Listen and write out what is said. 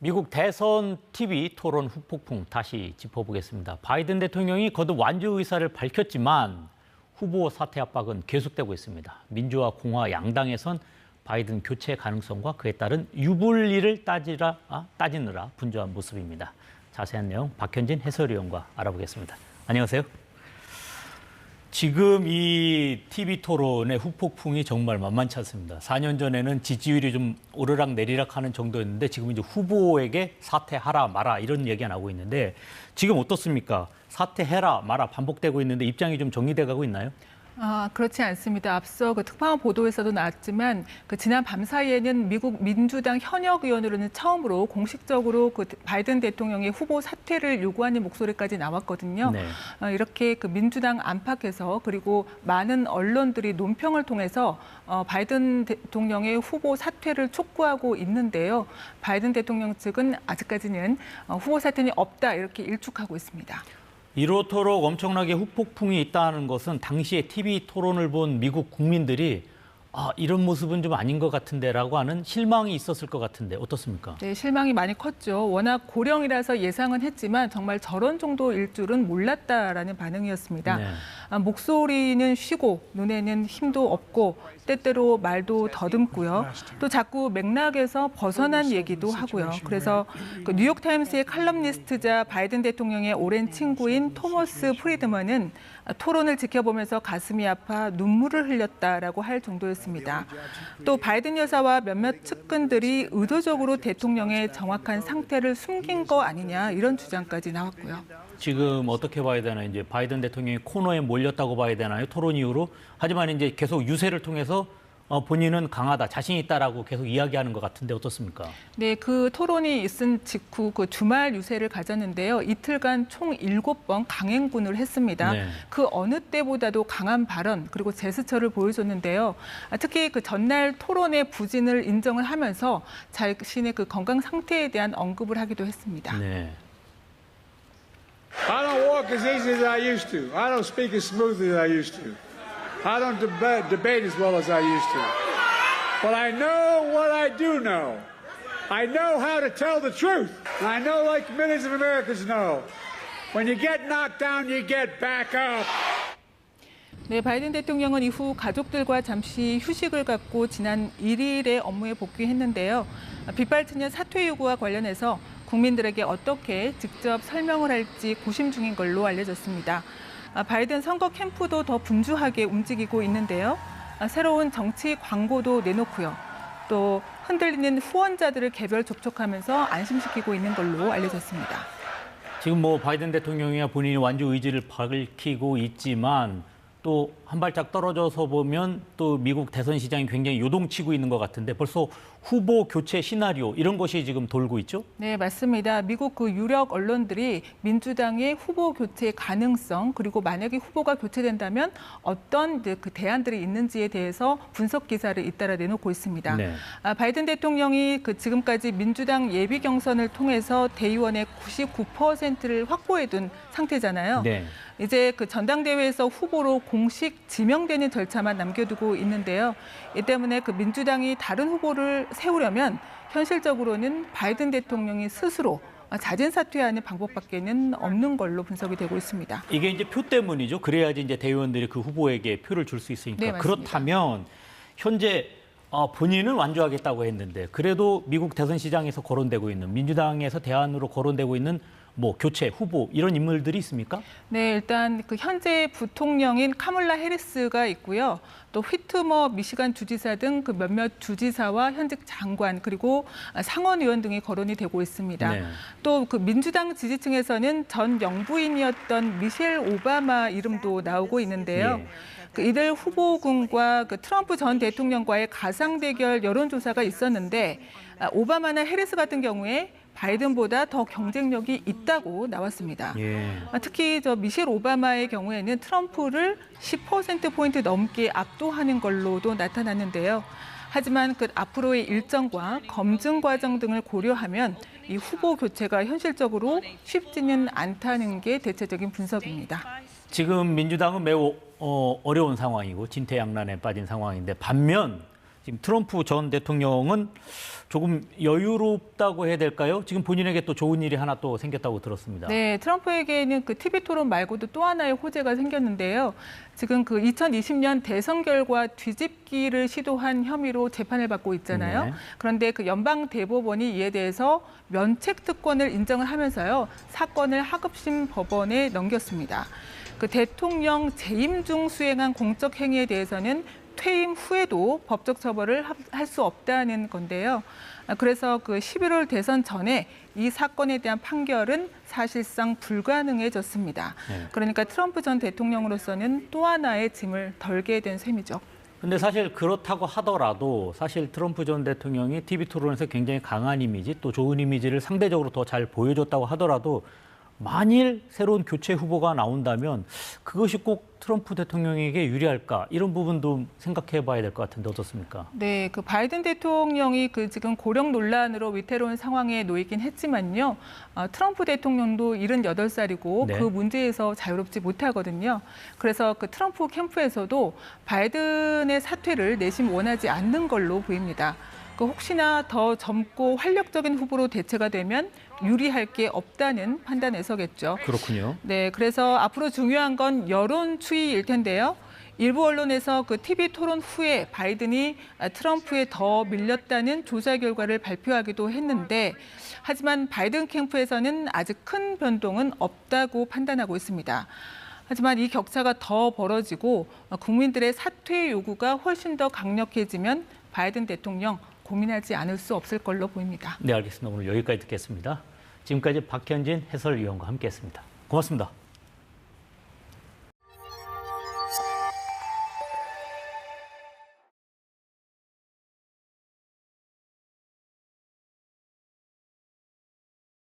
미국 대선 TV 토론 후폭풍 다시 짚어보겠습니다. 바이든 대통령이 거듭 완주 의사를 밝혔지만 후보 사퇴 압박은 계속되고 있습니다. 민주와 공화 양당에선 바이든 교체 가능성과 그에 따른 유불리를 따지느라 분주한 모습입니다. 자세한 내용 박현진 해설위원과 알아보겠습니다. 안녕하세요. 지금 이 TV 토론의 후폭풍이 정말 만만치 않습니다. 4년 전에는 지지율이 좀 오르락 내리락 하는 정도였는데 지금 이제 후보에게 사퇴하라 마라 이런 얘기가 나오고 있는데 지금 어떻습니까? 사퇴해라 마라 반복되고 있는데 입장이 좀 정리돼 가고 있나요? 그렇지 않습니다. 앞서 특파원 보도에서도 나왔지만 지난 밤 사이에는 미국 민주당 현역 의원으로는 처음으로 공식적으로 바이든 대통령의 후보 사퇴를 요구하는 목소리까지 나왔거든요. 네. 이렇게 민주당 안팎에서 그리고 많은 언론들이 논평을 통해서 바이든 대통령의 후보 사퇴를 촉구하고 있는데요. 바이든 대통령 측은 아직까지는 후보 사퇴는 없다 이렇게 일축하고 있습니다. 이렇도록 엄청나게 후폭풍이 있다는 것은 당시에 TV 토론을 본 미국 국민들이 이런 모습은 좀 아닌 것 같은데라고 하는 실망이 있었을 것 같은데 어떻습니까? 네, 실망이 많이 컸죠. 워낙 고령이라서 예상은 했지만 정말 저런 정도일 줄은 몰랐다라는 반응이었습니다. 네. 목소리는 쉬고 눈에는 힘도 없고 때때로 말도 더듬고요. 또 자꾸 맥락에서 벗어난 얘기도 하고요. 그래서 뉴욕타임스의 칼럼니스트자 바이든 대통령의 오랜 친구인 토머스 프리드먼은 토론을 지켜보면서 가슴이 아파 눈물을 흘렸다라고 할 정도였습니다. 또 바이든 여사와 몇몇 측근들이 의도적으로 대통령의 정확한 상태를 숨긴 거 아니냐 이런 주장까지 나왔고요. 지금 어떻게 봐야 되나요? 이제 바이든 대통령이 코너에 몰렸다고 봐야 되나요? 토론 이후로. 하지만 이제 계속 유세를 통해서 본인은 강하다, 자신 있다라고 계속 이야기하는 것 같은데 어떻습니까? 네, 토론이 있은 직후 주말 유세를 가졌는데요. 이틀간 총 7번 강행군을 했습니다. 네. 그 어느 때보다도 강한 발언 그리고 제스처를 보여줬는데요. 특히 전날 토론의 부진을 인정을 하면서 자신의 건강 상태에 대한 언급을 하기도 했습니다. 네. I don't walk as easy as I used to. I don't speak as smoothly as I used to. I don't debate as well as I used to. But I know what I do know. I know how to tell the truth. And I know, like millions of Americans know, when you get knocked down, you get back up. 네, 바이든 대통령은 이후 가족들과 잠시 휴식을 갖고 지난 1일에 업무에 복귀했는데요. 빗발치는 사퇴 요구와 관련해서 국민들에게 어떻게 직접 설명을 할지 고심 중인 걸로 알려졌습니다. 바이든 선거 캠프도 더 분주하게 움직이고 있는데요. 새로운 정치 광고도 내놓고요. 또 흔들리는 후원자들을 개별 접촉하면서 안심시키고 있는 걸로 알려졌습니다. 지금 바이든 대통령이야 본인이 완주 의지를 밝히고 있지만 또 한 발짝 떨어져서 보면 또 미국 대선 시장이 굉장히 요동치고 있는 것 같은데 벌써 후보 교체 시나리오 이런 것이 지금 돌고 있죠? 네, 맞습니다. 미국 유력 언론들이 민주당의 후보 교체 가능성 그리고 만약에 후보가 교체된다면 어떤 대안들이 있는지에 대해서 분석 기사를 잇따라 내놓고 있습니다. 네. 바이든 대통령이 지금까지 민주당 예비 경선을 통해서 대의원의 99%를 확보해둔 상태잖아요. 네. 이제 전당대회에서 후보로 공식 지명되는 절차만 남겨두고 있는데요. 이 때문에 민주당이 다른 후보를 세우려면 현실적으로는 바이든 대통령이 스스로 자진 사퇴하는 방법밖에는 없는 걸로 분석이 되고 있습니다. 이게 이제 표 때문이죠. 그래야지 이제 대의원들이 그 후보에게 표를 줄 수 있으니까. 네, 맞습니다. 그렇다면 현재 본인은 완주하겠다고 했는데 그래도 미국 대선 시장에서 거론되고 있는 민주당에서 대안으로 거론되고 있는 교체 후보 이런 인물들이 있습니까? 네, 일단 현재 부통령인 카멀라 해리스가 있고요. 또 휘트머 미시간 주지사 등 몇몇 주지사와 현직 장관 그리고 상원 의원 등이 거론이 되고 있습니다. 네. 또 민주당 지지층에서는 전 영부인이었던 미셸 오바마 이름도 나오고 있는데요. 예. 이들 후보군과 트럼프 전 대통령과의 가상 대결 여론조사가 있었는데 오바마나 해리스 같은 경우에 바이든보다 더 경쟁력이 있다고 나왔습니다. 예. 특히 미셸 오바마의 경우에는 트럼프를 10%포인트 넘게 압도하는 걸로도 나타났는데요. 하지만 앞으로의 일정과 검증 과정 등을 고려하면 이 후보 교체가 현실적으로 쉽지는 않다는 게 대체적인 분석입니다. 지금 민주당은 매우 어려운 상황이고 진퇴양난에 빠진 상황인데 반면 지금 트럼프 전 대통령은 조금 여유롭다고 해야 될까요? 지금 본인에게 또 좋은 일이 하나 또 생겼다고 들었습니다. 네, 트럼프에게는 그 TV 토론 말고도 또 하나의 호재가 생겼는데요. 지금 그 2020년 대선 결과 뒤집기를 시도한 혐의로 재판을 받고 있잖아요. 네. 그런데 그 연방 대법원이 이에 대해서 면책 특권을 인정을 하면서요. 사건을 하급심 법원에 넘겼습니다. 그 대통령 재임 중 수행한 공적 행위에 대해서는 퇴임 후에도 법적 처벌을 할 수 없다는 건데요. 그래서 그 11월 대선 전에 이 사건에 대한 판결은 사실상 불가능해졌습니다. 네. 그러니까 트럼프 전 대통령으로서는 또 하나의 짐을 덜게 된 셈이죠. 근데 사실 그렇다고 하더라도 사실 트럼프 전 대통령이 TV 토론에서 굉장히 강한 이미지 또 좋은 이미지를 상대적으로 더 잘 보여줬다고 하더라도 만일 새로운 교체 후보가 나온다면 그것이 꼭 트럼프 대통령에게 유리할까 이런 부분도 생각해 봐야 될 것 같은데 어떻습니까? 네, 그 바이든 대통령이 그 지금 고령 논란으로 위태로운 상황에 놓이긴 했지만요. 트럼프 대통령도 78살이고 네. 그 문제에서 자유롭지 못하거든요. 그래서 그 트럼프 캠프에서도 바이든의 사퇴를 내심 원하지 않는 걸로 보입니다. 그 혹시나 더 젊고 활력적인 후보로 대체가 되면 유리할 게 없다는 판단에서겠죠. 그렇군요. 네, 그래서 앞으로 중요한 건 여론 추이일 텐데요. 일부 언론에서 그 TV 토론 후에 바이든이 트럼프에 더 밀렸다는 조사 결과를 발표하기도 했는데 하지만 바이든 캠프에서는 아직 큰 변동은 없다고 판단하고 있습니다. 하지만 이 격차가 더 벌어지고 국민들의 사퇴 요구가 훨씬 더 강력해지면 바이든 대통령 고민하지 않을 수 없을 걸로 보입니다. 네, 알겠습니다. 오늘 여기까지 듣겠습니다. 지금까지 박현진 해설위원과 함께했습니다. 고맙습니다.